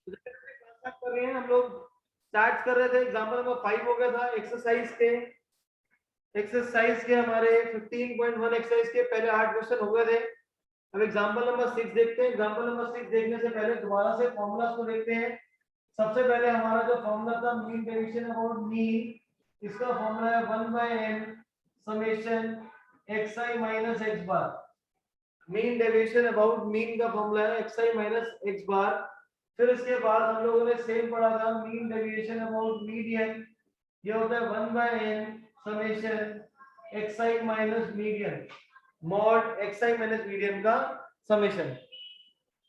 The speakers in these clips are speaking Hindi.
तो क्लास कर रहे हैं हम लोग, स्टार्ट कर रहे थे, एग्जांपल नंबर 5 हो गया था एक्सरसाइज के हमारे 15.1 एक्सरसाइज के पहले 8 क्वेश्चन हो गए थे। अब एग्जांपल नंबर 6 देखते हैं। एग्जांपल नंबर 6 देखने से पहले दोबारा से फॉर्मूलास को देखते हैं। सबसे पहले हमारा जो फॉर्मूला था मीन डेविएशन अबाउट मीन, इसका फॉर्मूला है 1/n summation xi minus x bar. Mean deviation about mean का फॉर्मूला है xi माइनस x बार। फिर इसके बाद हम लोगों ने सेम पढ़ा था मीन डेविएशन अबाउट मीडियन, ये होता है 1/n summation xi minus median mode xi minus median का समेशन।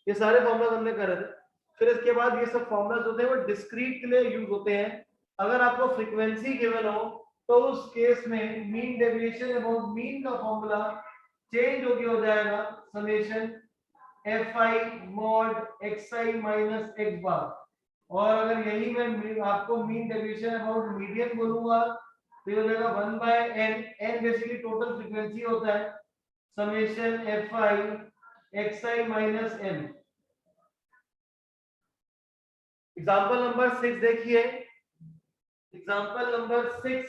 ये सारे फॉर्मूला हमने करे थे। फिर इसके बाद ये सब फॉर्मूलाज होते हैं वो डिस्क्रीट के लिए यूज होते हैं। अगर आपको फ्रीक्वेंसी गिवन हो तो उस केस में मीन डेविएशन अबाउट मीन का फॉर्मूला चेंज हो जाएगा summation fi mod xi minus x बार। और अगर यही मैं आपको मीन डेविएशन अबाउट मीडियन बोलूंगा तो ये हो जाएगा 1/n, n basically total frequency होता है summation fi xi minus n। Example number 6 देखिए। एग्जाम्पल नंबर 6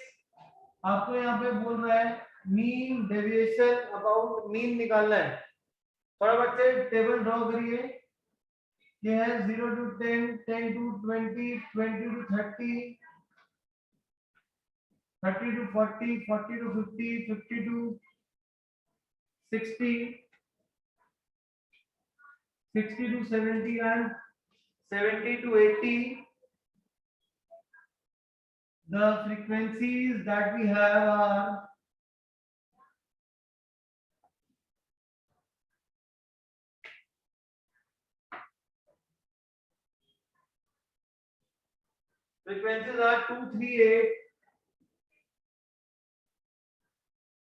आपको यहाँ पे बोल रहा है मीन डेविएशन अबाउट मीन निकालना है। फटाफट से टेबल ड्रॉ करिए। ये है 0 to 10, 10 to 20, 20 to 30, 30 to 40, 40 to 50, 50 to 60, 60 to 70 and 70 to 80. The frequencies that we have are frequencies are 238,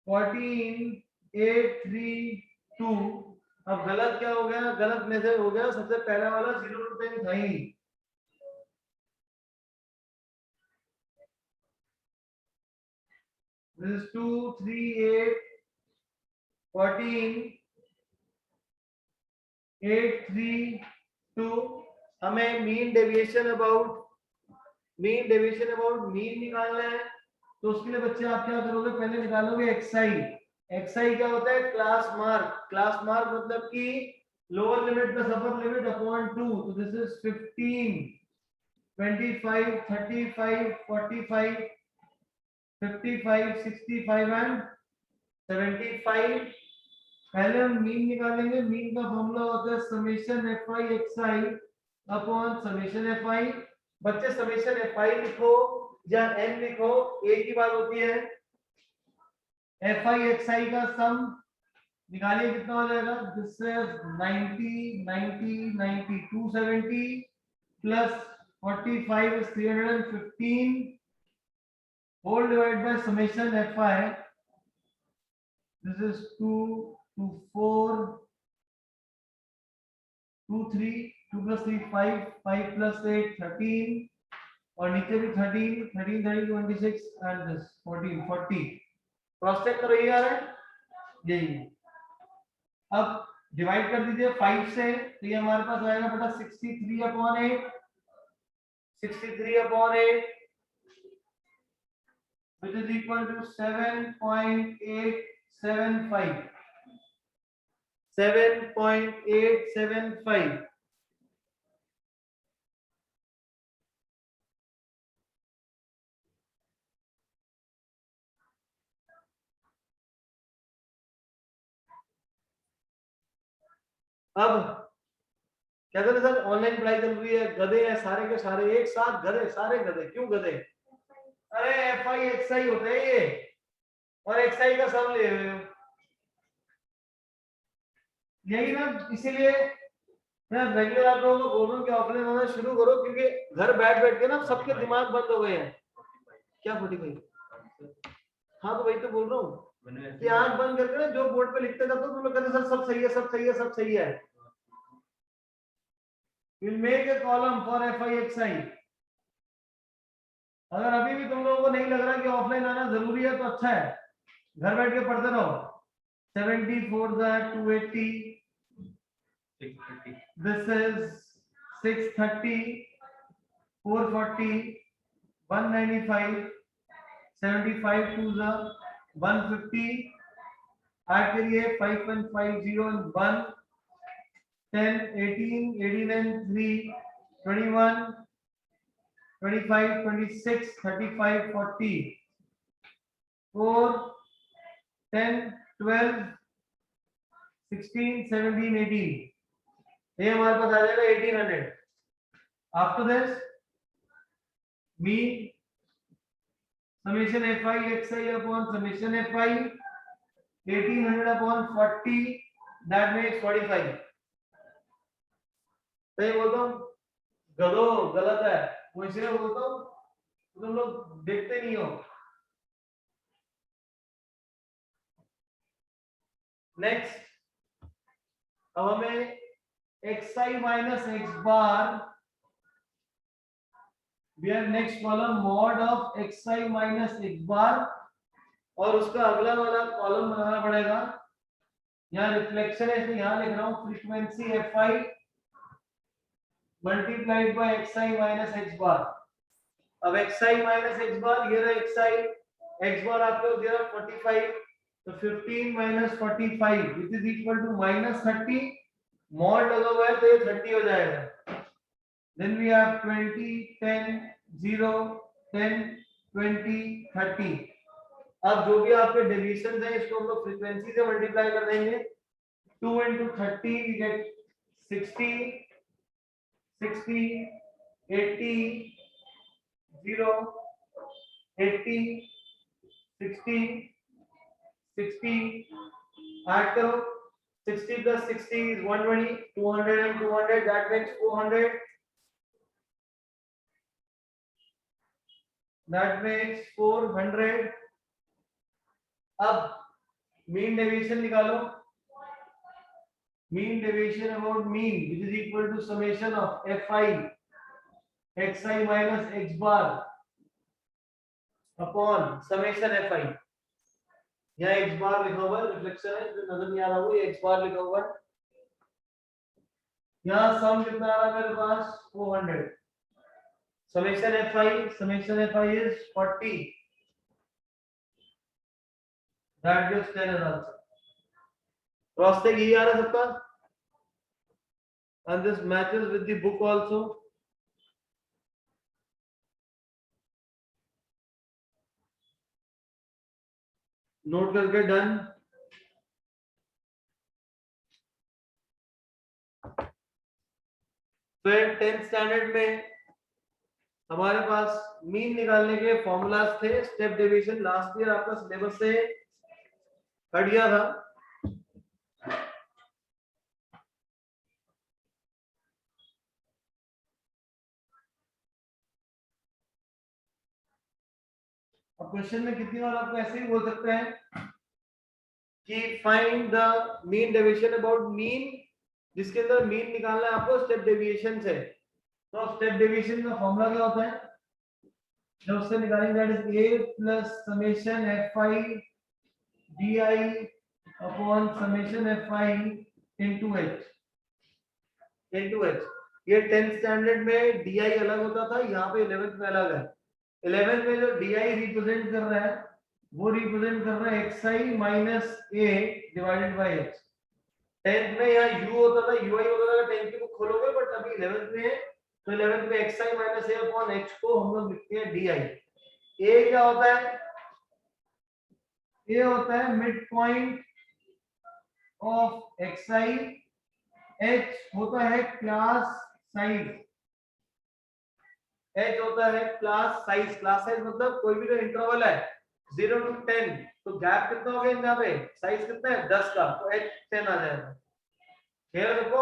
14, 8, 3, 2। अब गलत क्या हो गया, गलत मेथड हो गया, सबसे पहला वाला 0 to 10 था ही। This is 2, 3, 8, 14, 8, 3, 2। हमें मीन डेविएशन अबाउट मीन निकालना है। तो उसके लिए बच्चे आप क्या करोगे, पहले निकालोगे एक्सआई क्या होता है, क्लास मार्क मतलब कि lower limit plus upper limit upon 2। तो दिस इज 15, 25, 35, 45, 55, 65 एंड 75। पहले हम मीन निकालेंगे। मीन का फॉर्मूला होता है summation fi xi upon summation fi। बच्चे समेशन fi लिखो या n लिखो, एक ही बात होती है। fi xi का सम निकालिए, कितना हो जाएगा, this is 90, 90, 90, 270 plus 45 is 315 whole divided by summation fi। This is 2, 2, 4, 2, 3, 2 plus 3, 5, 5 plus 8, 13 और नीचे भी 13, 13, 30, 26 and this 14, 40। क्रॉस चेक करो, ये आ रहा है, यही। अब डिवाइड कर दीजिए 5 से, तो ये हमारे पास आएगा बेटा 63/8, 63/8 which is equal to 7.875, 7.875। अब क्या कहते सर, ऑनलाइन पढ़ाई चल रही है, गधे हैं सारे के सारे, एक साथ गधे, सारे गधे। क्यों गधे? अरे fi xi होता है ये, और xi का सम ले रहे हो, यही ना। इसीलिए मैं रेगुलर आप लोगों को बोल रहा हूँ कि ऑफलाइन होना शुरू करो, क्योंकि घर बैठ बैठ के ना सबके दिमाग बंद हो गए हैं। क्या 45? हाँ तो वही तो बोल रहा हूँ कि आंख बंद करके ना जो बोर्ड पे लिखते जाते हो तुम लोग कहते सर सब सही है, सब सही है, सब सही है। We'll make a column for fi xi। अगर अभी भी तुम लोगों को नहीं लग रहा कि ऑफलाइन आना जरूरी है तो अच्छा है, घर बैठ के पढ़ते रहो। 74 that 280, this is 630, 440, 195, 75 to the 150, add करिए 5.50 and 1, 10, 18, 18 and 3, 21, 25, 26, 35, 40, 4, 10, 12, 16, 17, 18. ये हमारे पास आ जाएगा 1800. After this, mean summation fi xi upon summation fi 1800 upon 40, that makes 45. सही बोलता हूँ? गधो गलत है, वो इसलिए बोलता हूँ तुम लोग देखते नहीं हो. नेक्स्ट, अब हमें xi minus x bar, we have next column mod of xi minus x bar, और उसका अगला वाला कॉलम बनाना पड़ेगा. यहाँ रिफ्लेक्शन है इसलिए यहाँ लिख रहा हूँ frequency fi multiplied by xi minus x bar. अब xi minus x bar, ये रहा xi, x bar आपको दे रहा 45, तो 15 minus 45 which is equal to minus 30. Mod लगा हुआ है तो ये 30 हो जाएगा. Then we have 20, 10, 0, 10, 20, 30. अब जो भी आपके डेविएशंस हैं इसको हम लोग फ्रीक्वेंसी से मल्टीप्लाई कर देंगे. 2 into 30 we get 60, 60, 80, 0, 80, 60, 60. ऐड करो. 60 plus 60 is 120, 200 and 200, that makes 400. That makes 400. अब mean deviation निकालो. Mean deviation about mean which is equal to summation of fi xi minus x bar upon summation fi. यहाँ x बार लिखा हुआ है, रिफ्लेक्शन है जो नजर नहीं आ रहा, वो ये x बार लिखा हुआ है. यहाँ सम कितना आ रहा है मेरे पास 400. summation fi is 40. that gives 10 as answer. Cross से यही आ रहा है सबका, and this matches with the book also. Note करके डन. फिर 10th स्टैंडर्ड में हमारे पास मीन निकालने के फॉर्मूलाज थे. स्टेप डेविएशन लास्ट ईयर आपका सिलेबस से हट गया था. अब क्वेश्चन में कितनी बार आपको ऐसे ही बोल सकते हैं कि find the mean deviation about mean, जिसके अंदर मीन निकालना है आपको स्टेप डेविएशन से. तो स्टेप डेविएशन का फॉर्मूला क्या होता है जब उससे निकालेंगे, that is a plus summation fi di upon summation fi into h. ये 10th स्टैंडर्ड में di अलग होता था, यहाँ पे 11th में अलग है. 11th में जो di रिप्रेजेंट कर रहा है वो रिप्रेजेंट कर रहा है xi minus a divided by h. 10th में यहाँ u होता था, ui होता था. 10th की बुक खोलोगे बट अभी 11th में है, तो 11th में xi minus a upon h को हम लोग लिखते हैं di. a क्या होता है? a होता है mid point of xi, h होता है क्लास साइज. h होता है क्लास साइज. क्लास साइज मतलब कोई भी जो इंटरवल है 0 to 10, तो गैप कितना हो गया यहाँ पे, साइज कितना है 10 का, तो h 10 आ जाएगा. क्लियर है सबको?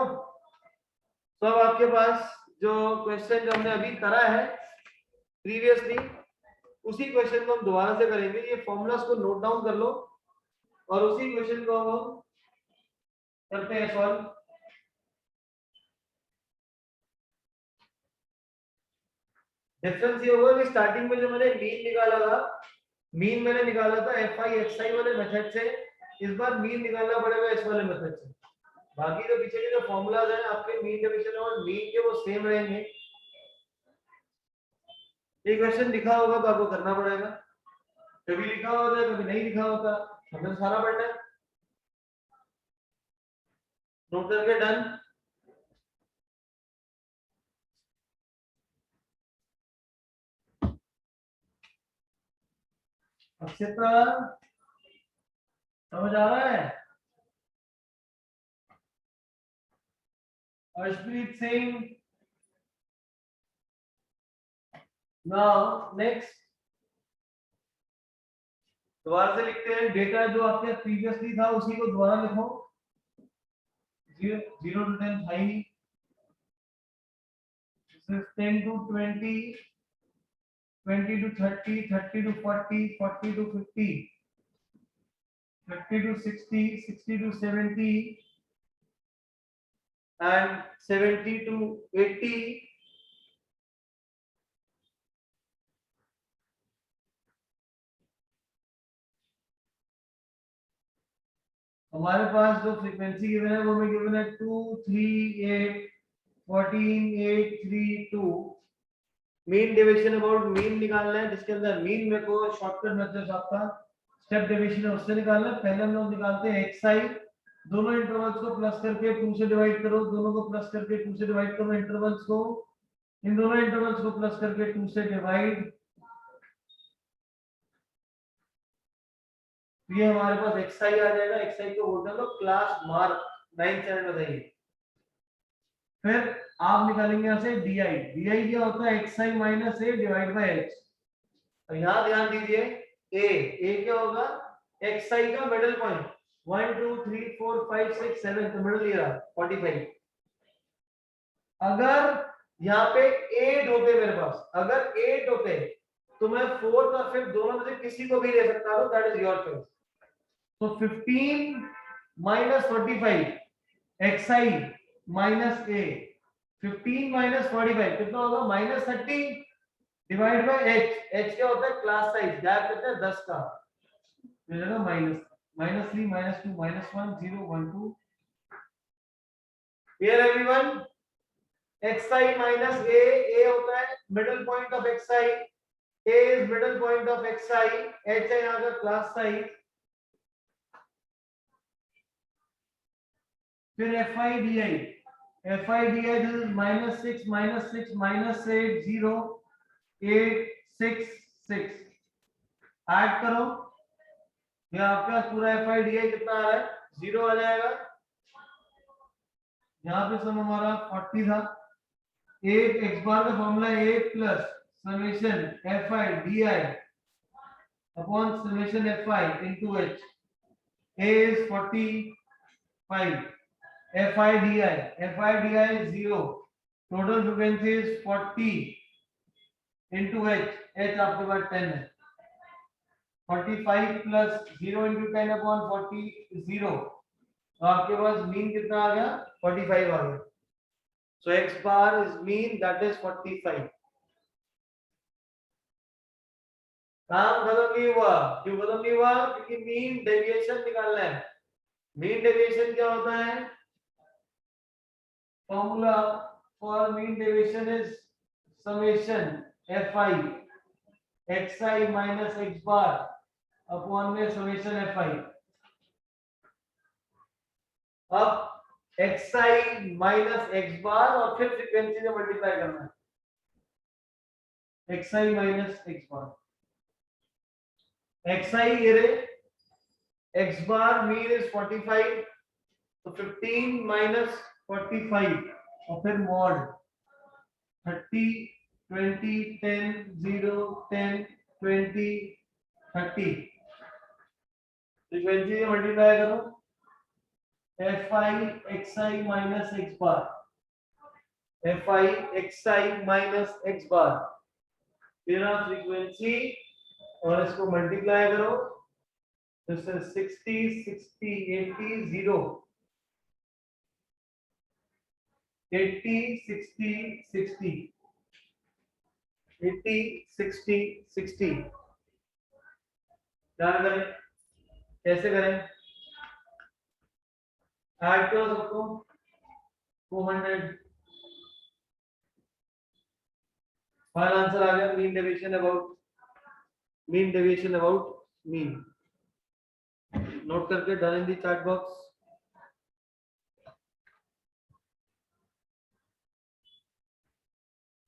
तो अब आपके पास जो क्वेश्चन जो हमने अभी करा है प्रीवियसली, उसी क्वेश्चन को हम दोबारा से करेंगे. ये फॉर्मूलास को नोट डाउन कर लो और उसी क्वेश्चन को हम करते हैं सॉल्व. डिफरेंस ये होगा कि स्टार्टिंग में जो मैंने मीन निकाला था, मीन मैंने निकाला था fi xi वाले मेथड से, इस बार मीन निकालना पड़ेगा इस वाले मेथड से. बाकी जो पीछे के जो फॉर्मूलाज हैं आपके मीन डेविएशन और मीन के वो सेम रहेंगे। ये क्वेश्चन लिखा होगा तो आपको करना पड़ेगा, कभी लिखा होता है कभी नहीं लिखा होता, हमें तो सारा पढ़ना है। नोट करके डन। अक्षिता समझ आ रहा है? अर्शप्रीत सिंह। नाउ नेक्स्ट दोबारा से लिखते हैं, डेटा जो आपके प्रीवियसली था उसी को दोबारा लिखो। 0 to 10 था ही, 10 to 20, 20 to 30, 30 to 40, 40 to 50, 30 to 60, 60 to 70 and 70 to 80। हमारे पास जो फ्रीक्वेंसी गिवन है वो में गिवन है 2 3 8 14 8 3 2। मीन डेविएशन अबाउट मीन निकालना है, जिसके अंदर मीन में को शॉर्टकट मेथड आपका स्टेप डेविएशन है उससे निकालना है। पहले हम लोग निकालते हैं xi, दोनों इंटरवल्स को प्लस करके 2 से डिवाइड करो, दोनों को प्लस करके 2 से डिवाइड करो इंटरवल्स को, इन दोनों इंटरवल्स को प्लस करके 2 से डिवाइड। ये हमारे पास xi आ जाएगा। xi को बोलते हैं क्लास मार्क 9 स्टैंडर्ड बताइए। फिर आप निकालेंगे यहाँ से di। di क्या होता है xi minus a divide by h। और यहाँ ध्यान दीजिए a क्या होगा xi का मिडिल पॉइंट 1 2 3 4 5 6 7 तो मिडिल ये रहा 45। अगर यहाँ पे 8 होते मेरे पास, अगर 8 होते तो मैं 4th और 5th दोनों में से किसी को भी ले सकता हूँ, दैट इज योर चॉइस। तो 15 minus 45 xi minus a, 15 minus 45 कितना होगा -30 डिवाइड बाय h क्या होता है क्लास साइज, गैप कितना है 10 का, मिलेगा -3 -2 -1 0 1 2। Here everyone xi minus a होता है middle point of xi, a is middle point of xi, h है यहाँ का क्लास साइज। फिर fi di, this is -6 -6 -8 0 8 6 6 add करो, ये आपका पूरा fi di कितना आ रहा है 0 आ जाएगा। यहाँ पे सम हमारा 40 था। एक x बार का formula a plus summation fi di upon summation fi into h, a is 45, fi di is 0, total frequency is 40 into h आपके पास 10 है, 45 प्लस 0 into 10 अपॉन 40 0, तो आपके पास मीन कितना आ गया 45 आ गया। So x bar is mean, that is 45। काम खत्म नहीं हुआ, क्यों खत्म नहीं हुआ? क्योंकि मीन डेविएशन निकालना है। मीन डेविएशन क्या होता है? Formula for mean deviation is summation fi xi minus x bar upon में समेशन fi। अब xi माइनस x bar और फिर फ्रीक्वेंसी से मल्टीप्लाई करना है, xi minus x bar, xi ये x bar mean is 45, तो 15 minus 45 और फिर mod 30 20 10 0 10 20 30, फ्रीक्वेंसी से मल्टीप्लाई करो fi xi minus x bar, fi xi minus x bar, फिर आप फ्रीक्वेंसी और इसको मल्टीप्लाई करो, this is 60 60 80 0 80 60 60 80 60 60। क्या करें, कैसे करें? ऐड करो सबको 400। फाइनल आंसर आ गया mean deviation about mean. Note करके done in the chat box.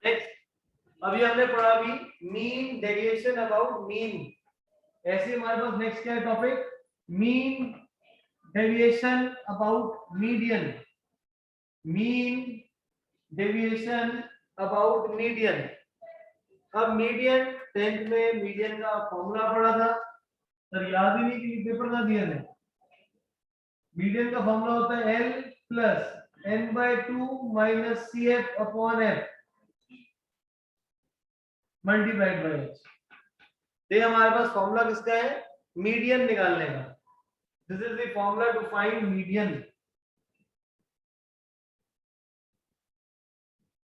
Next, अभी हमने पढ़ा भी मीन डेविएशन अबाउट मीन। ऐसे हमारे पास नेक्स्ट क्या है topic, mean deviation about median. Mean deviation about median. अब मीडियन 10th में मीडियन का फॉर्मूला पढ़ा था, सर याद ही नहीं कि पेपर ना दिया है। मीडियन का फॉर्मूला होता है L plus n/2 minus CF upon F multiplied by H। ये हमारे पास फॉर्मूला किसका है, मीडियन निकालने का। This is the formula to find median.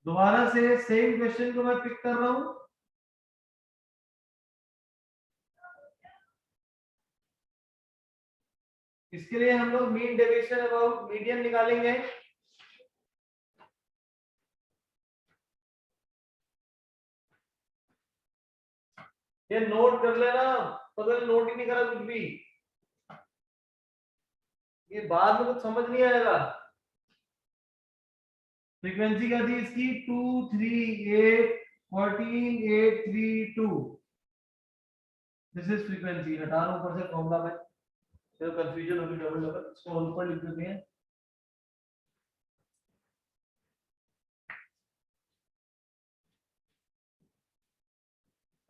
दोबारा से सेम क्वेश्चन को मैं पिक कर रहा हूं। इसके लिए हम लोग मीन डेविएशन अबाउट मीडियन निकालेंगे। ये नोट कर लेना, अगर नोट ही नहीं करा कुछ भी, ये बाद में कुछ समझ नहीं आएगा। फ्रीक्वेंसी क्या थी इसकी 23814,832। This is frequency. हटा रहा हूं ऊपर से फॉर्मूला में, फिर कंफ्यूजन होगी डबल डबल। इसको ऊपर लिख देते हैं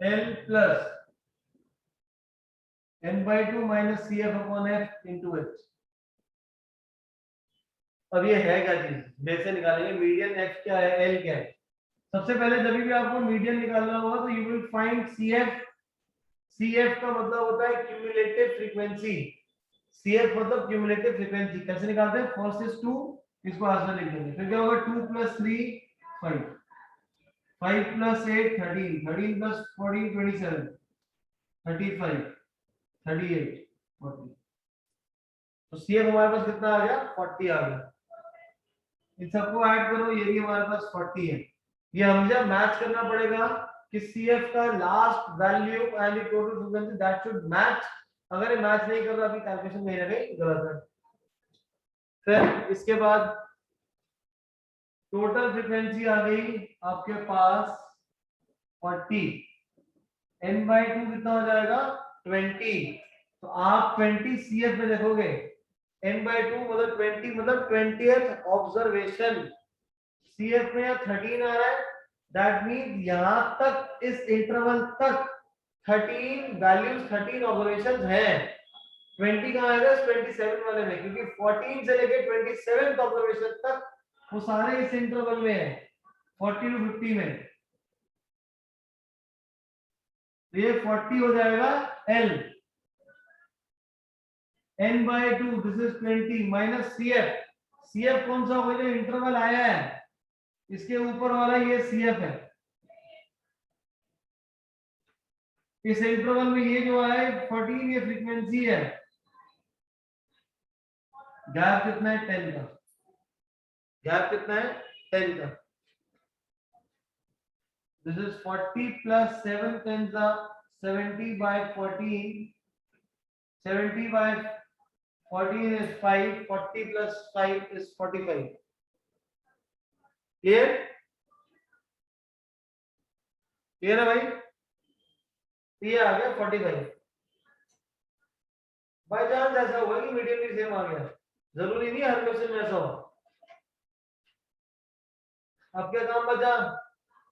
L plus n/2 minus CF upon F into H। अब ये है क्या चीज, वैसे निकालेंगे मीडियन। F क्या है, L क्या है। सबसे पहले जब भी आपको मीडियन निकालना होगा तो you will find CF। CF का मतलब होता है क्यूमुलेटिव फ्रीक्वेंसी। CF मतलब क्यूमुलेटिव फ्रीक्वेंसी। कैसे निकालते हैं, फर्स्ट इज 2, इसको आंसर लिख देंगे। फिर क्या होगा 2 प्लस 3 5, 5 प्लस 8 13, 13 प्लस 14 27, 35, 38, 40। तो CF हमारे पास कितना आ गया, 40 आ गया। इन सबको ऐड करो, ये भी हमारे पास 40 है। ये हमेशा मैच करना पड़ेगा कि CF का last value and the total frequency that should match. अगर ये मैच नहीं कर रहा, अभी कैलकुलेशन कहीं ना कहीं गलत है। फिर इसके बाद टोटल फ्रीक्वेंसी आ गई आपके पास 40, n/2 कितना हो जाएगा 20। तो आप 20 CF में देखोगे, n/2 मतलब 20 मतलब 20th ऑब्जर्वेशन। CF में 13 आ रहा है, दैट मींस यहां तक इस इंटरवल तक 13 वैल्यूज 13 ऑब्जर्वेशंस हैं। 20 कहां आएगा, 27 वाले में, क्योंकि 14 से लेके 27th ऑब्जर्वेशन तक वो सारे इस इंटरवल में है, 40 to 50 में। तो ये 40 हो जाएगा L। n/2 this is 20 minus CF। CF कौन सा होगा, जो इंटरवल आया है इसके ऊपर वाला, ये CF है। इस इंटरवल में ये जो है 14, ये फ्रीक्वेंसी है। गैप कितना है 10 का, गैप कितना है 10 का। This is 40 plus 7 10 70/14, 70/14 is 5, 40 plus 5 is 45। Clear, clear है भाई। ये आ गया 45। बाय चांस ऐसा हुआ कि मीडियम भी सेम आ गया, जरूरी नहीं हर क्वेश्चन में ऐसा हो। अब क्या काम बचा,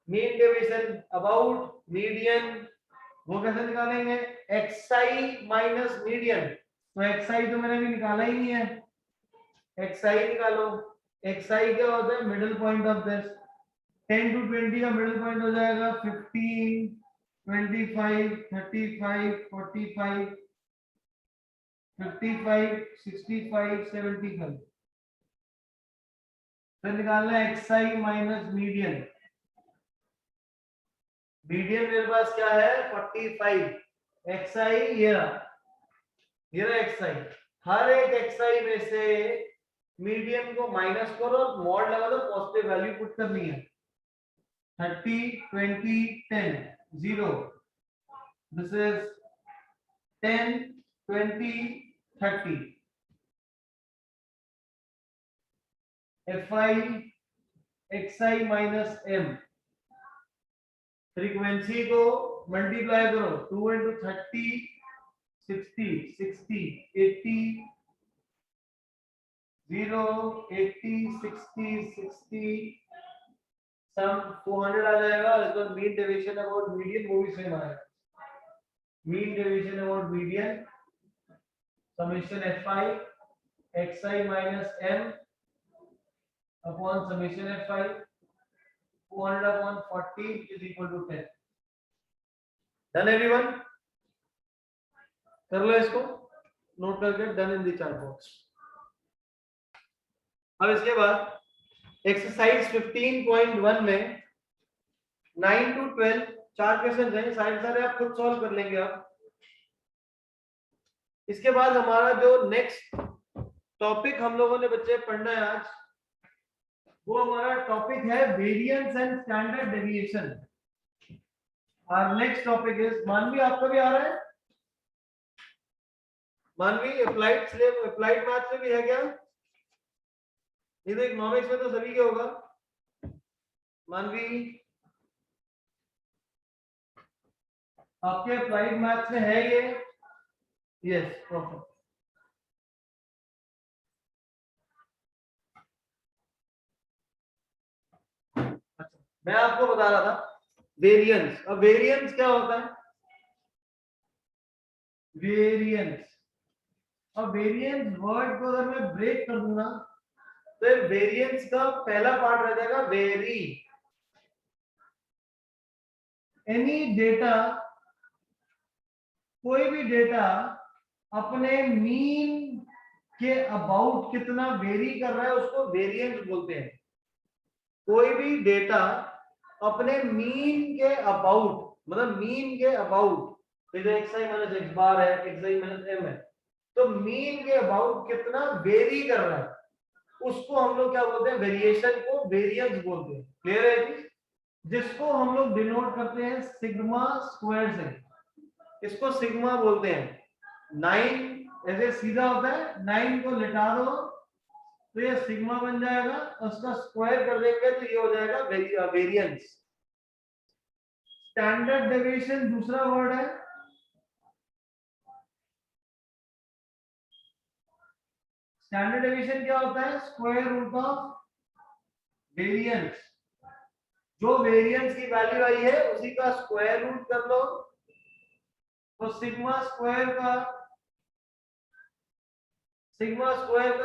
मीन डेविएशन अबाउट मीडियन। वो कैसे निकालेंगे, xi माइनस मीडियन। तो xi तो मैंने अभी निकाला ही नहीं है, xi निकालो। xi क्या होता है, middle point of this. 10 to 20 का मिडिल पॉइंट हो जाएगा 15, 25, 35, 45, 55, 65, 75। फिर निकालना है xi माइनस मीडियन। मीडियन मेरे पास क्या है 45, xi ये रहा xi। हर एक xi में से मीडियम को माइनस करो और मॉड लगा दो, पॉजिटिव वैल्यू पुट करनी है। 30 20 10 0, this is 10 20 30। fi xi minus m, frequency को मल्टीप्लाई करो, 2 into 30 60 60 80 0 80 60 60 सम 400 आ जाएगा। इसको मीन डेविएशन अबाउट मीडियन वो भी सेम आएगा। Mean deviation about median summation fi xi minus m upon summation fi 400 upon 40 is equal to 10। Done everyone, कर लो इसको नोट करके, done in the chart box. अब इसके बाद एक्सरसाइज 15.1 में 9 to 12 चार क्वेश्चन हैं, सारे आप खुद सॉल्व कर लेंगे। आप इसके बाद हमारा जो नेक्स्ट टॉपिक हम लोगों ने बच्चे पढ़ना है आज, वो हमारा टॉपिक है वेरिएंस एंड स्टैंडर्ड डेविएशन। और नेक्स्ट टॉपिक इज, मानवी आपका भी आ रहा है? मानवी अप्लाइड मैथ्स में भी है क्या? ये तो इकोनॉमिक्स में तो सभी के होगा। मानवी आपके अप्लाइड मैथ्स में है ये? Yes, perfect. मैं आपको बता रहा था वेरिएंस। अब वेरिएंस क्या होता है? वेरिएंस, अब वेरिएंस वर्ड को अगर मैं ब्रेक कर दूंगा तो वेरिएंस का पहला पार्ट रह जाएगा वेरी। एनी डेटा, कोई भी डेटा अपने मीन के अबाउट कितना वेरी कर रहा है उसको वेरिएंस बोलते हैं। कोई भी डेटा अपने मीन के अबाउट, मतलब मीन के अबाउट, तो xi माइनस x बार है, xi माइनस m है, तो मीन के अबाउट कितना वेरी कर रहा है उसको हम लोग क्या बोलते हैं? वेरिएशन को वेरिएंस बोलते हैं। क्लियर है जी? जिसको हम लोग डिनोट करते हैं सिग्मा स्क्वायर से, इसको सिग्मा बोलते हैं। 9 ऐसे सीधा होता है, 9 को लिटा दो तो ये सिग्मा बन जाएगा, उसका स्क्वायर कर देंगे तो ये हो जाएगा वेरिएंस। स्टैंडर्ड डेविएशन दूसरा वर्ड है। स्टैंडर्ड डेविएशन क्या होता है? Square root of variance. जो वेरिएंस की वैल्यू आई है उसी का स्क्वायर रूट कर लो, तो सिग्मा स्क्वायर का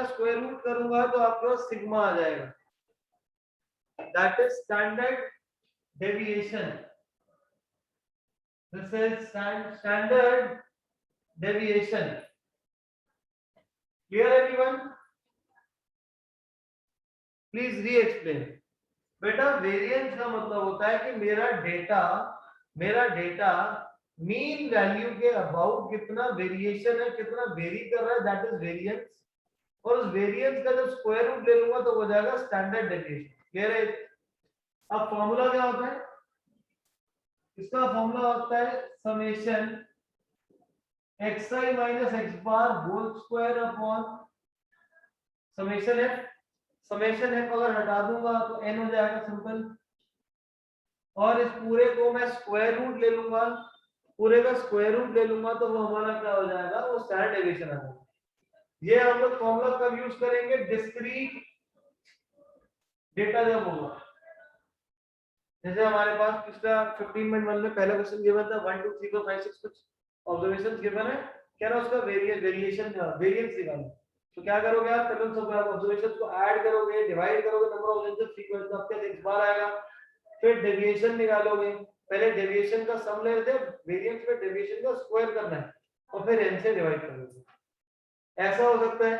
स्क्वायर रूट करूंगा तो आपके पास सिग्मा आ जाएगा। That is standard deviation. This is standard deviation. Clear everyone? Please re explain. बेटा वेरिएंस का मतलब होता है कि मेरा डेटा मीन वैल्यू के अबाउट कितना वेरिएशन है, कितना वेरी कर रहा है, दैट इज वेरिएंस। और उस वेरिएंस का जब स्क्वायर रूट ले लूंगा तो हो जाएगा स्टैंडर्ड डेविएशन। क्लियर है? अब फॉर्मूला क्या होता है इसका? फॉर्मूला होता है summation xi minus x bar whole square upon summation f। Summation f अगर हटा दूंगा तो n हो जाएगा सिंपल, और इस पूरे को मैं स्क्वायर रूट ले लूंगा, पूरे का स्क्वायर रूट ले लूंगा तो वो हमारा क्या हो जाएगा? वो स्टैंडर्ड डेविएशन आ जाएगा। ये हम लोग फॉर्मूला कब यूज करेंगे? डिस्क्रीट डेटा जब होगा। जैसे हमारे पास पिछला 15.1 में पहला क्वेश्चन गिवन था 1 2 3 4 5 6 कुछ ऑब्जर्वेशंस गिवन है, क्या ना उसका वेरिएशन वेरिएंस निकालना। तो क्या करोगे आप? पहले सब ऑब्जर्वेशंस को ऐड करोगे, डिवाइड करोगे नंबर ऑफ ऑब्जर्वेशंस फ्रीक्वेंसी, आपके x बार आएगा, फिर डेविएशन निकालोगे। पहले डेविएशन का सम ले लेते हैं, वेरिएंस में डेविएशन का स्क्वायर करना है और फिर n से डिवाइड करोगे। ऐसा हो सकता है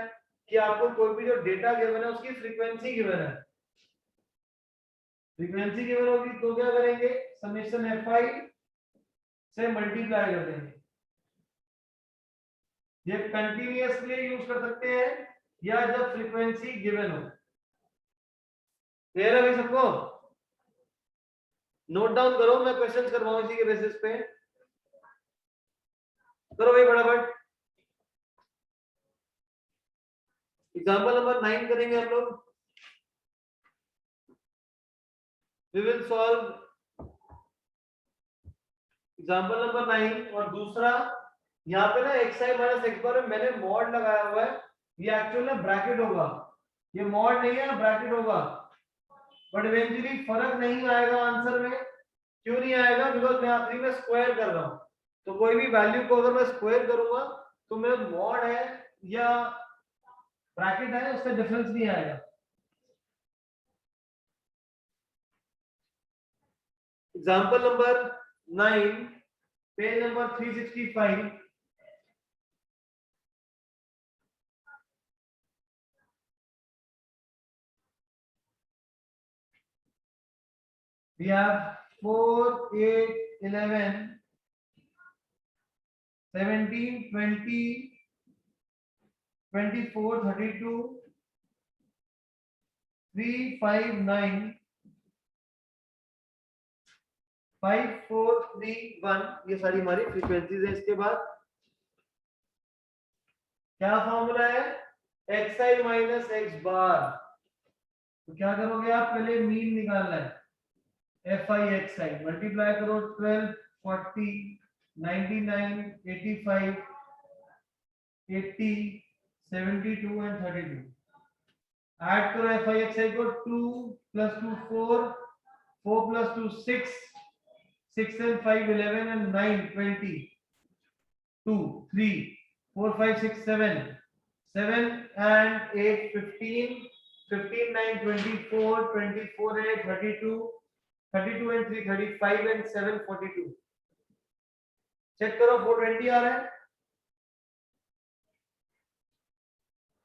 कि आपको कोई भी जो डेटा गिवन है उसकी फ्रीक्वेंसी गिवन है, फ्रीक्वेंसी गिवन होगी तो क्या करेंगे? समेशन fi से मल्टीप्लाई कर देंगे। ये कंटीन्यूअस के लिए यूज कर सकते हैं या जब फ्रीक्वेंसी गिवन हो। क्लियर है भाई सबको? नोट डाउन करो, मैं क्वेश्चंस करवाऊं इसी के बेसिस पे। करो भाई फटाफट। एग्जांपल नंबर 9 करेंगे हम लोग। We will solve example number 9। और दूसरा यहाँ पे ना x i minus x bar में मैंने मॉड लगाया हुआ है, ये एक्चुअल में ब्रैकेट होगा, ये मॉड नहीं है ब्रैकेट होगा। बट इवेंचुअली फर्क नहीं आएगा आंसर में। क्यों नहीं आएगा? बिकॉज मैं आखिरी में स्क्वायर कर रहा हूँ, तो कोई भी वैल्यू को अगर मैं स्क्वायर करूंगा तो मेरा मॉड है या ब्रैकेट है उसका डिफरेंस नहीं आएगा। Example number 9, page number 365। We have 4, 8, 11, 17, 20, 24, 32, 3, 5, 9, 5, 4, 3, 1। ये सारी हमारी फ्रीक्वेंसीज है। इसके बाद क्या फॉर्मूला है? एक्स आई माइनस एक्स बार। तो क्या करोगे आप? पहले मीन निकालना है। F I x I multiply करो 12, 40, 99, 85, 80, 72 एंड 32। ऐड करो एफ आई एक्स आई को। 2 + 2 4, 4 + 2 6, 6 and 5 11 and 9 20, 2 3 4 5 6 7, 7 and 8 15, 15 9 24, 24 and 8 32, 32 and 3 35 and 7 42। Check करो 420 आ रहा है।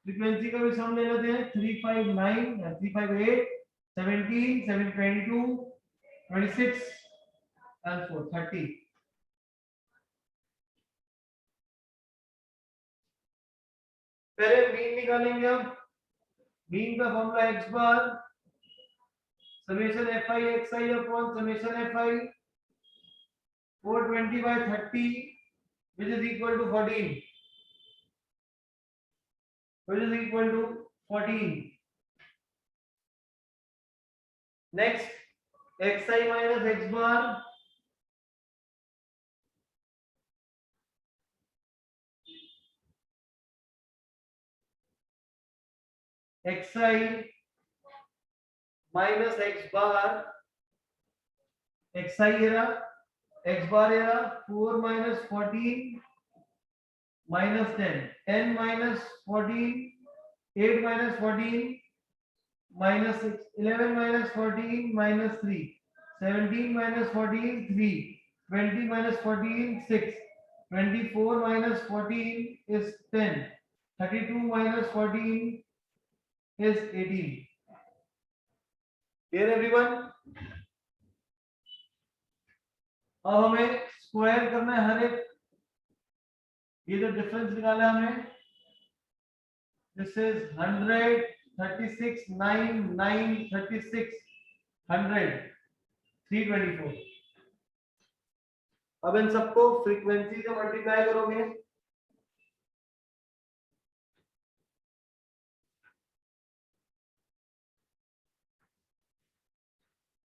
फ्रीक्वेंसी का भी सम ले लेते हैं। 359 358 17 722 26 and 4 30। पहले मीन निकालेंगे हम। मीन का formula x bar summation fi xi upon summation fi 420 by 30 which is equal to 14, which is equal to 14। next xi minus x bar xi minus x bar, xi era x bar era 4 minus 14 minus 10, 10 minus 14, 8 minus 14 minus 6, 11 minus 14 minus 3, 17 minus 14 3, 20 minus 14 6, 24 minus 14 is 10, 32 minus 14 is 18। Clear everyone? अब हमें स्क्वायर करना है हर एक, ये जो डिफरेंस निकाला है हमें, दिस इज 100 36 9 9 36 100 324। अब इन सबको फ्रीक्वेंसी से मल्टीप्लाई करोगे।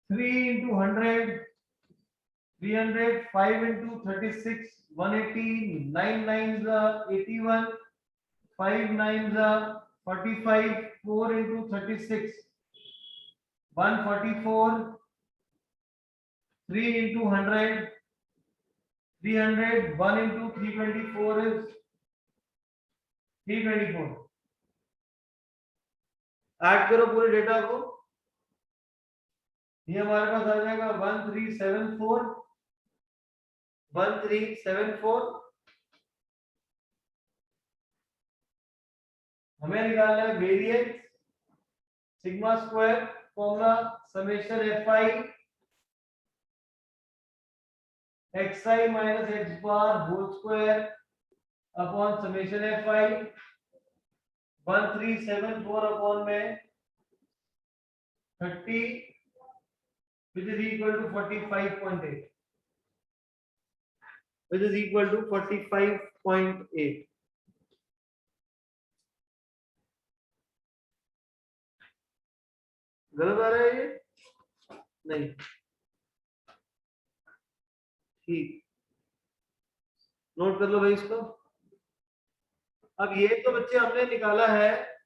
Three into 100 300, 5 into 36 180, 9 nines are 81, 5 nines are 45, 4 into 36 144, 3 into 100 300, 1 into 324 is 324। Add करो पूरे डेटा को, ये हमारे पास आ जाएगा 1374 1374। हमें निकालना है variance sigma square formula summation fi xi minus x bar whole square upon summation fi 1374 upon में 30 which is equal to 45.8 which is equal to 45.8. गलत आ रहा है ये? नहीं, ठीक, नोट कर लो भाई इसको। अब ये तो बच्चे हमने निकाला है,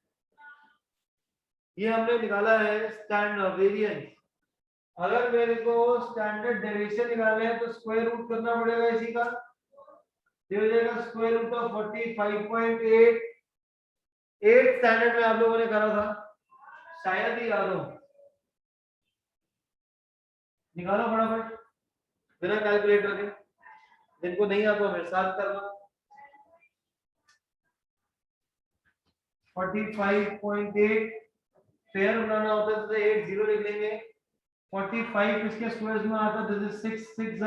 ये हमने निकाला है स्टैंडर्ड वेरिएंस। अगर मेरे को स्टैंडर्ड डेविएशन निकालना है तो स्क्वायर रूट करना पड़ेगा इसी का, ये हो जाएगा स्क्वायर रूट ऑफ 45.8। 8 स्टैंडर्ड में आप लोगों ने करा था, शायद ही याद हो। निकालो फटाफट बिना कैलकुलेटर के, जिनको नहीं आता मेरे साथ करना। 45.8 पेयर बनाना होता है तो 8 0 लिख लेंगे। 45 इसके स्क्वायर्स में आता है, दिस इज 6 6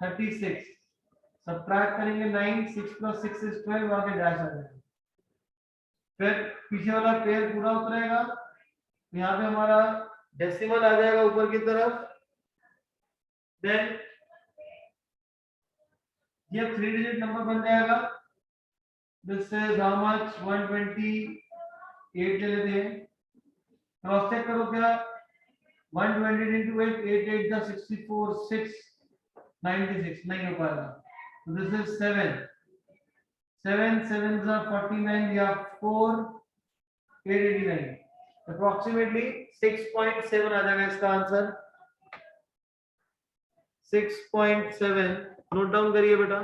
36, सबट्रैक्ट करेंगे 9, 6 + 6 is 12, आगे डैश आ जाएगा। फिर पीछे वाला पेयर पूरा उतरेगा, यहाँ पे हमारा डेसिमल आ जाएगा ऊपर की तरफ। देन ये 3 डिजिट नंबर बन जाएगा। दिस इज हाउ मच 128 ले लेते हैं, क्रॉस चेक करो क्या 120 into 8 8 8 the 64 6 96 नहीं हो पाएगा। So this is 7 7 7 the 49 या 4 889 approximately 6.7 आ जाएगा इसका आंसर 6.7। नोट डाउन करिए बेटा।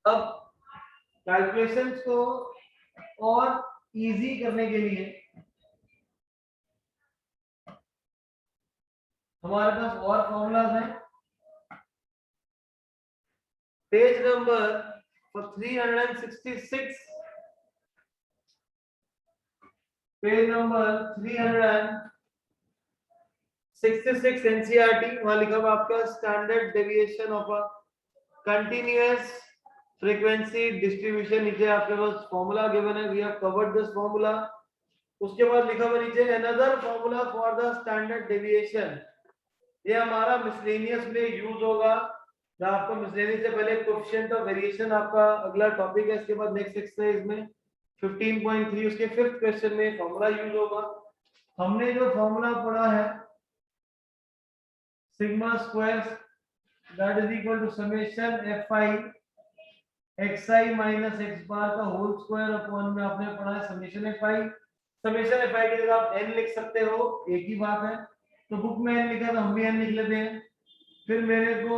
अब कैलकुलेशंस को और इजी करने के लिए हमारे पास और फॉर्मूलाज हैं। Page number 366, page number 366 NCERT, वहां लिखा हुआ आपका standard deviation of a continuous frequency distribution. नीचे आपके पास फॉर्मूला गिवन है, we have covered this formula. उसके बाद लिखा हुआ नीचे another formula for the standard deviation. ये हमारा मिसलेनियस में यूज होगा, जहां आपको मिसलेनियस से पहले कोएफिशिएंट ऑफ वेरिएशन आपका अगला टॉपिक है। इसके बाद नेक्स्ट एक्सरसाइज में 15.3 उसके 5th क्वेश्चन में फॉर्मूला यूज होगा। हमने जो फॉर्मूला पढ़ा है sigma square that is equal to summation fi xi minus x bar का होल स्क्वायर अपॉन में आपने पढ़ा है समेशन fi। समेशन fi की जगह आप n लिख सकते हो, एक ही बात है। तो बुक में n लिखा तो हम भी n लिख लेते हैं। फिर मेरे को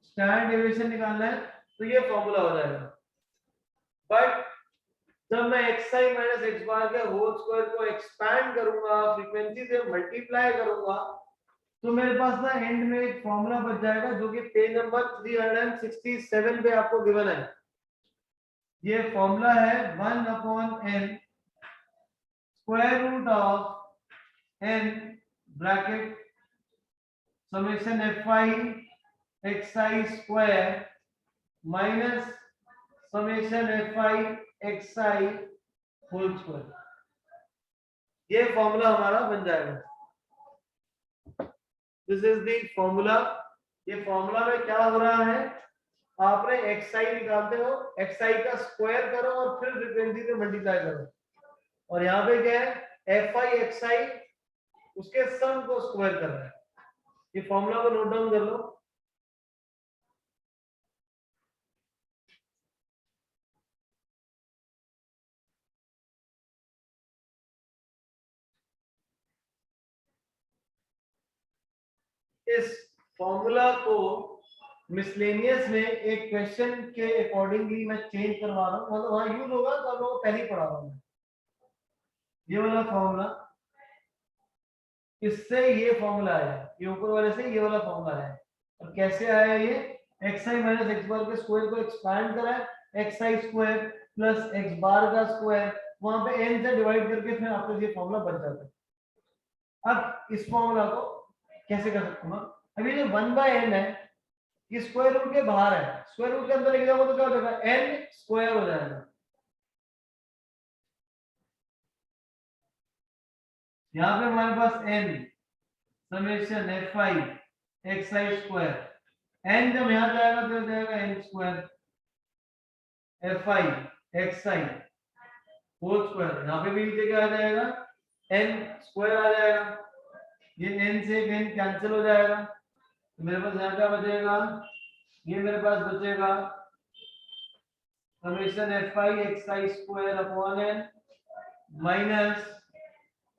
स्टैंडर्ड डेविएशन निकालना है तो ये फॉर्मूला हो जाएगा। बट जब मैं xi माइनस x बार के होल स्क्वायर को एक्सपैंड करूंगा, फ्रीक्वेंसी से मल्टीप्लाई करूंगा, तो मेरे पास ना एंड में एक फॉर्मूला बच जाएगा जो कि पेज नंबर 367 पे आपको गिवन है। ये फॉर्मूला है 1/n square root of n bracket summation fi xi square minus summation fi xi whole square. ये फॉर्मूला हमारा बन जाएगा। This is the formula. ये फॉर्मूला में क्या हो रहा है, आपने xi निकालते हो, xi का स्क्वायर करो और फिर फ्रीक्वेंसी से मल्टीप्लाई करो, और यहाँ पे क्या है fi xi उसके सम को स्क्वायर कर रहा है। ये फॉर्मूला को नोट डाउन कर लो। इस फॉर्मूला को मिसलेनियस में एक क्वेश्चन के अकॉर्डिंगली मैं चेंज करवा रहा हूँ, मतलब वहां यूज होगा तो आप लोगों को पहले ही पढ़ा रहा हूँ। ये वाला फॉर्मूला, इससे ये फॉर्मूला आया, ये ऊपर वाले से ये वाला फॉर्मूला है। और कैसे आया ये, xi माइनस x बार के स्क्वायर को एक्सपैंड करा है, xi square plus x bar का स्क्वायर, वहां पे n से डिवाइड करके फिर आपको ये फॉर्मूला बन जाता है। अब इस फॉर्मूला को कैसे कर सकते हैं, अभी जो 1/n है ये स्क्वायर रूट के बाहर है, स्क्वायर रूट के अंदर लेके जाओगे तो क्या हो जाएगा n स्क्वायर हो जाएगा। यहाँ पे हमारे पास n summation fi xi square, n जब यहाँ जाएगा तो जाएगा n square fi xi whole square, यहाँ पे भी नीचे क्या आ जाएगा n स्क्वायर आ जाएगा, ये n से n कैंसिल हो जाएगा, तो मेरे पास यहाँ क्या बचेगा, ये मेरे पास बचेगा summation fi xi square upon n minus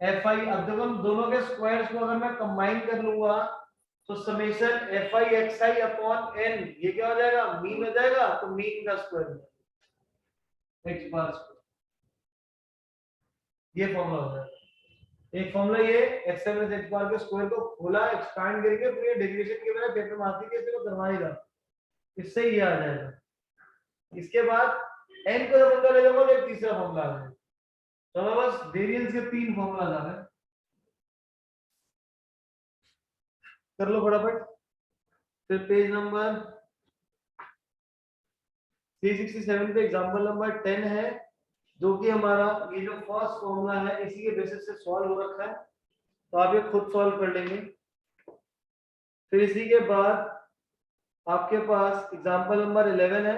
fi। अब जब हम दोनों के स्क्वायर्स को अगर मैं कंबाइन कर लूंगा तो summation fi xi upon n ये क्या हो जाएगा, मीन हो जाएगा, तो मीन का स्क्वायर x बार स्क्वायर, ये फॉर्मूला हो जाएगा। एक फॉर्मूला ये x x बार के स्क्वायर को खोला एक्सपैंड करके फिर ये डेरिवेशन के बाद पेपर मार्किंग के इसको करवाएगा, इससे ये आ जाएगा। इसके बाद n को जब अंदर ले जाऊंगा तो एक तीसरा फॉर्मूला आ जाएगा। तो हमारे पास वेरिएंस के 3 फॉर्मूला आ गए, कर लो फटाफट। फिर पेज नंबर 367 पे एग्जांपल नंबर 10 है, जो कि हमारा ये जो फर्स्ट फॉर्मूला है इसी के बेसिस से सॉल्व हो रखा है, तो आप ये खुद सॉल्व कर लेंगे। फिर इसी के बाद आपके पास एग्जांपल नंबर 11 है,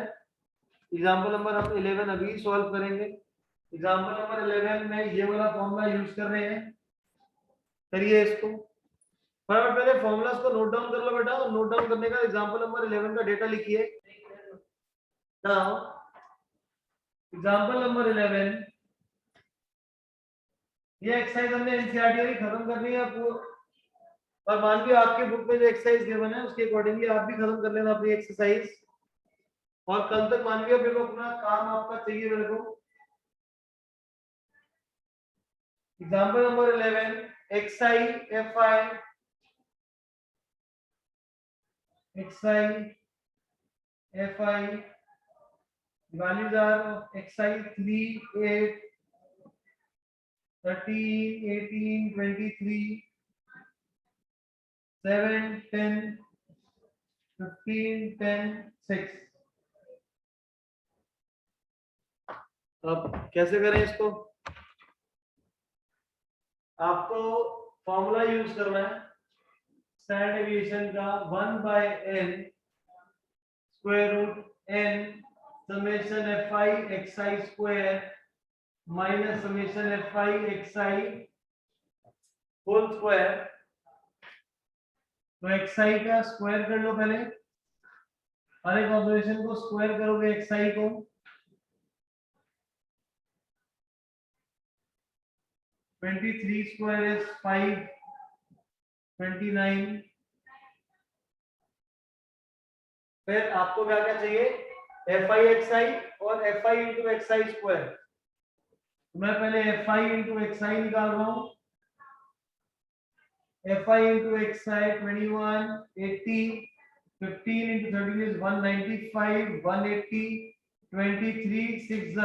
एग्जांपल नंबर 11 अभी सॉल्व करेंगे। एग्जांपल नंबर 11 में ये वाला फॉर्मूला यूज कर रहे हैं, करिए इसको फटाफट। पहले फॉर्मूलास को नोट डाउन कर लो बेटा, और नोट डाउन करने का एग्जांपल नंबर 11 का डेटा लिखिए। नाउ एग्जांपल नंबर 11, ये एक्सरसाइज हमने एनसीईआरटी की खत्म करनी है आपको, और मान लीजिए आपके बुक में जो एक्सरसाइज गिवन है उसके अकॉर्डिंगली आप भी खत्म कर लेना अपनी एक्सरसाइज, और कल तक मान लीजिए मेरे को अपना काम आपका चाहिए मेरे को। Example number 11 xi fi xi fi values are xi 3 8 13 18 23 7 10 15 10 6। अब कैसे करें इसको, आपको फॉर्मूला यूज करना है स्टैंडर्ड डेविएशन का 1/n square root n summation fi xi square minus summation fi xi whole square. तो xi का स्क्वायर कर लो पहले, हर एक ऑब्जर्वेशन को स्क्वायर करोगे xi को, (23) स्क्वायर इज 529। फिर आपको क्या क्या चाहिए, fi xi और fi into xi स्क्वायर। मैं पहले fi into xi निकाल रहा हूं, fi into xi 21 80 15 into 13 is 195 180 23 6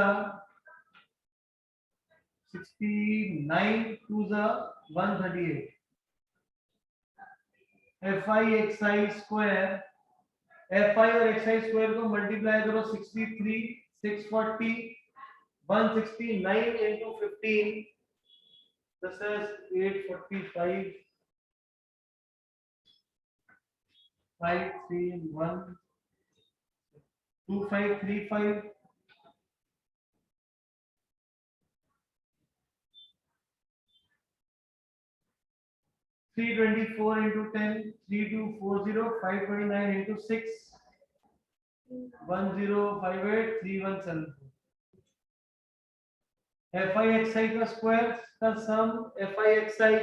69 2 138। fi xi square, fi और xi स्क्वायर को मल्टीप्लाई करो 63 640 169 into 15 this is 845 531 2535 324 into 10 3240 529 into 6 1058 3174। fi xi का स्क्वायर का सम fi xi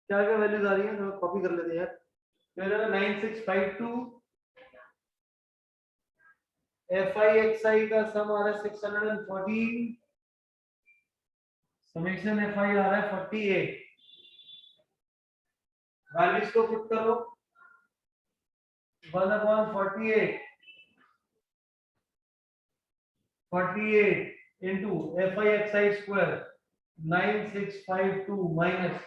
क्या क्या वैल्यूज आ रही है, थोड़ा कॉपी कर लेते हैं यार। पहले 9652, fi xi का सम आ रहा है 614, समेशन fi आ रहा है 48। वैल्यूज को पुट करो 1/48 48 into fi xi square 9652 minus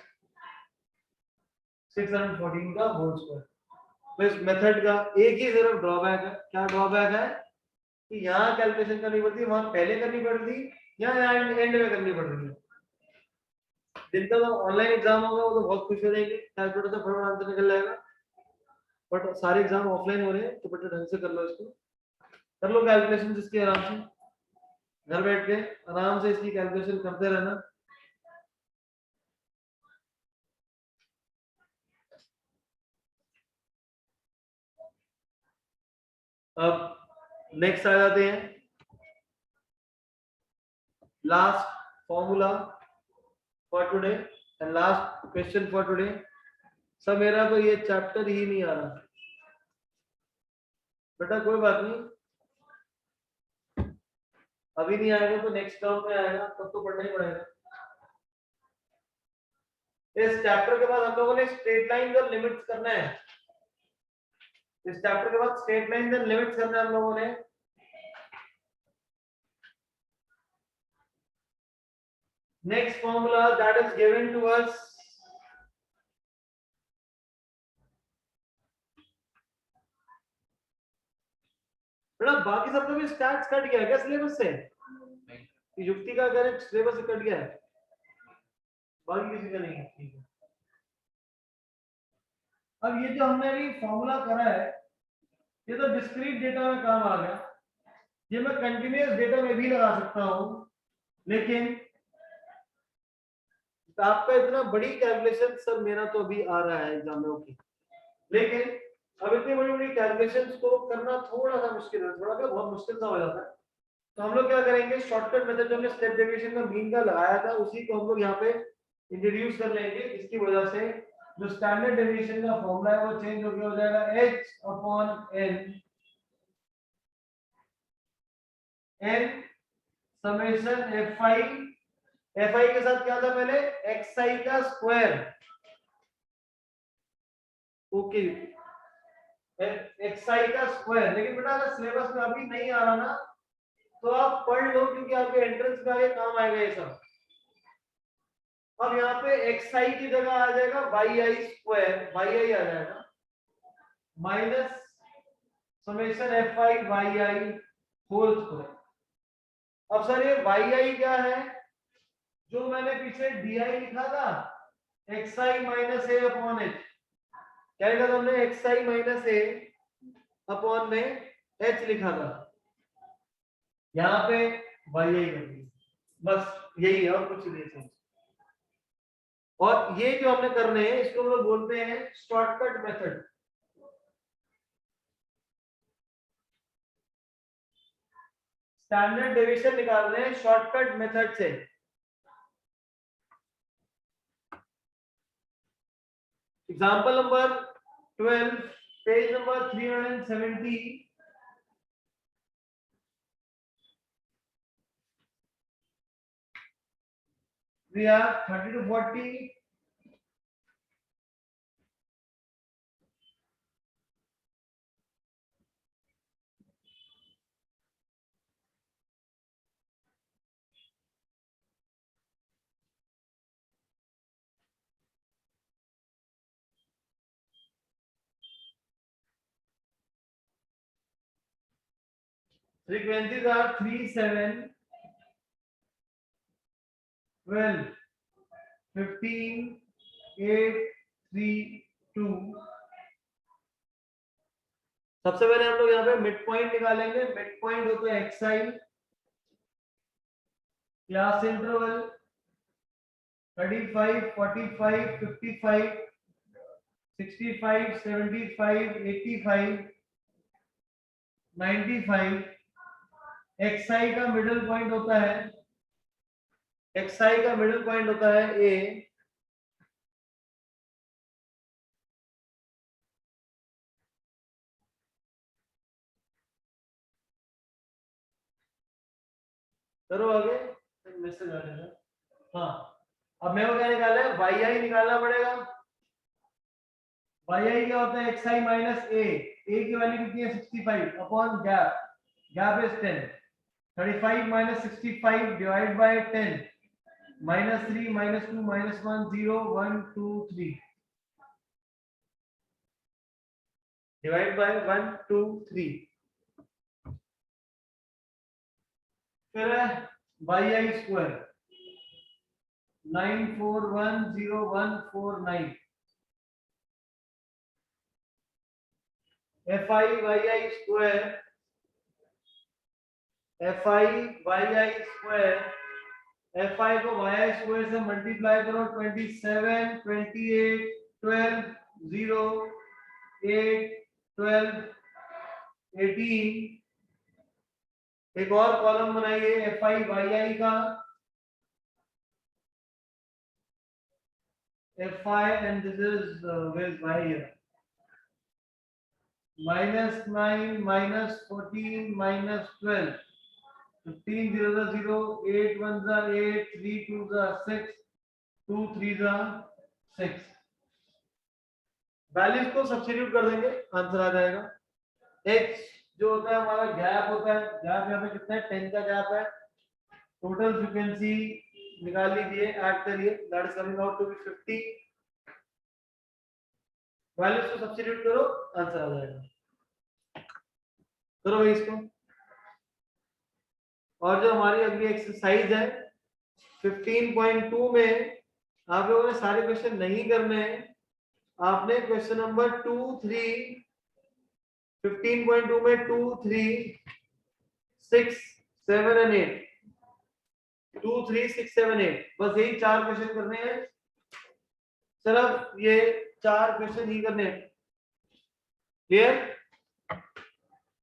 614 का होल स्क्वायर। तो इस मेथड का एक ही सिर्फ ड्रॉबैक है, क्या ड्रॉबैक है कि यहाँ कैलकुलेशन करनी पड़ती है, वहां पहले करनी पड़ती, यहाँ एंड में करनी पड़ रही है। जिनका तो ऑनलाइन एग्जाम होगा वो तो बहुत खुश हो जाएंगे, कैलकुलेटर से फटाफट आंसर निकल जाएगा। बट सारे एग्जाम ऑफलाइन हो रहे हैं तो बेटा ढंग से कर लो इसको, कर लो कैलकुलेशन इसकी आराम से, घर बैठ के आराम से इसकी कैलकुलेशन करते रहना। अब नेक्स्ट आ जाते हैं, last formula for today and last question for today. सब मेरा तो ये चैप्टर ही नहीं आ रहा बेटा, कोई बात नहीं, अभी नहीं आएगा तो नेक्स्ट टर्म में आएगा, तब तो पढ़ना ही पड़ेगा। इस चैप्टर के बाद हम लोगों ने स्ट्रेट लाइन और लिमिट्स करना है, इस चैप्टर के बाद स्ट्रेट लाइन और लिमिट्स करना है हम लोगों ने। Next formula that is given to us, बेटा बाकी सबका भी स्टैट्स कट गया क्या सिलेबस से? युक्ति का अगर सिलेबस से कट गया है, बाकी किसी का नहीं है, ठीक है। अब ये जो हमने अभी फॉर्मूला करा है, ये तो डिस्क्रीट डेटा में काम आ गया, ये मैं कंटिन्यूअस डेटा में भी लगा सकता हूं, लेकिन आपका इतना बड़ी कैलकुलेशन सर मेरा तो अभी आ रहा है एग्जाम में, ओके, लेकिन अब इतनी बड़ी बड़ी कैलकुलेशंस को करना थोड़ा सा मुश्किल है, थोड़ा क्या बहुत मुश्किल सा हो जाता है। तो हम लोग क्या करेंगे, शॉर्टकट मेथड जो हमने स्टेप डेविएशन का मीन का लगाया था उसी को हम लोग यहाँ पे इंट्रोड्यूस कर लेंगे, जिसकी वजह से जो स्टैंडर्ड डेविएशन का फॉर्मूला है वो चेंज होकर हो जाएगा h upon n summation fi के साथ क्या था पहले, xi का स्क्वायर, ओके xi का स्क्वायर। लेकिन बेटा अगर सिलेबस में अभी नहीं आ रहा ना तो आप पढ़ लो, क्योंकि आपके एंट्रेंस में आगे काम आएगा ये सब। अब यहाँ पे xi की जगह आ जाएगा yi स्क्वायर, yi आ जाएगा minus summation fi yi whole square. अब सर ये yi क्या है, जो मैंने पीछे di लिखा था xi minus a upon h, क्या लिखा था हमने, xi माइनस a अपॉन में h लिखा था, यहाँ पे yi कर दिया, बस यही है और कुछ नहीं है। और ये जो हमने करने हैं इसको हम लोग बोलते हैं शॉर्टकट मेथड। स्टैंडर्ड डेविएशन निकाल रहे हैं शॉर्टकट मेथड से। Example number 12 page number 370, we have 30 to 40 frequencies are 3 7 12 15 8 3 2। सबसे पहले हम लोग यहाँ पे मिड पॉइंट निकालेंगे, मिड पॉइंट होता है xi, क्लास इंटरवल 35 45 55 65 75 85 95। xi का मिडिल पॉइंट होता है, xi का मिडिल पॉइंट होता है a, करो आगे, मैसेज आ जाएगा। हाँ अब मेरे को क्या निकालना है, yi निकालना पड़ेगा। yi क्या होता है, xi माइनस a, a की वैल्यू कितनी है 65 upon gap, gap is 10, 35 minus 65 divide by 10, minus 3 minus 2 minus 1 0 1 2 3 divide by 1 2 3, फिर yi square 9410149 FI square FI को YI स्क्वायर से मल्टीप्लाई करो 27 28 12 0 8 12 18 एक और कॉलम बनाइए FI का FI and this is where is Y here -9 -14 -12 15 0 0 8 1 8 3 2 6 2 3 6 values को सब्स्टिट्यूट कर देंगे आंसर आ जाएगा। x जो होता है हमारा गैप होता है, गैप यहाँ पे कितना है 10 का गैप है। टोटल फ्रीक्वेंसी निकाल लीजिए, ऐड करिए, that is coming out to be 50। Values को सब्स्टिट्यूट करो आंसर आ जाएगा। करो भाई इसको। और जो हमारी अगली एक्सरसाइज है 15.2 में आप लोगों ने सारे क्वेश्चन नहीं करने हैं, आपने क्वेश्चन नंबर 2 3 15.2 में 2 3 6 7 एंड 8 2 3 6 7 8 बस यही 4 क्वेश्चन करने हैं, सिर्फ ये 4 क्वेश्चन ही करने हैं। क्लियर?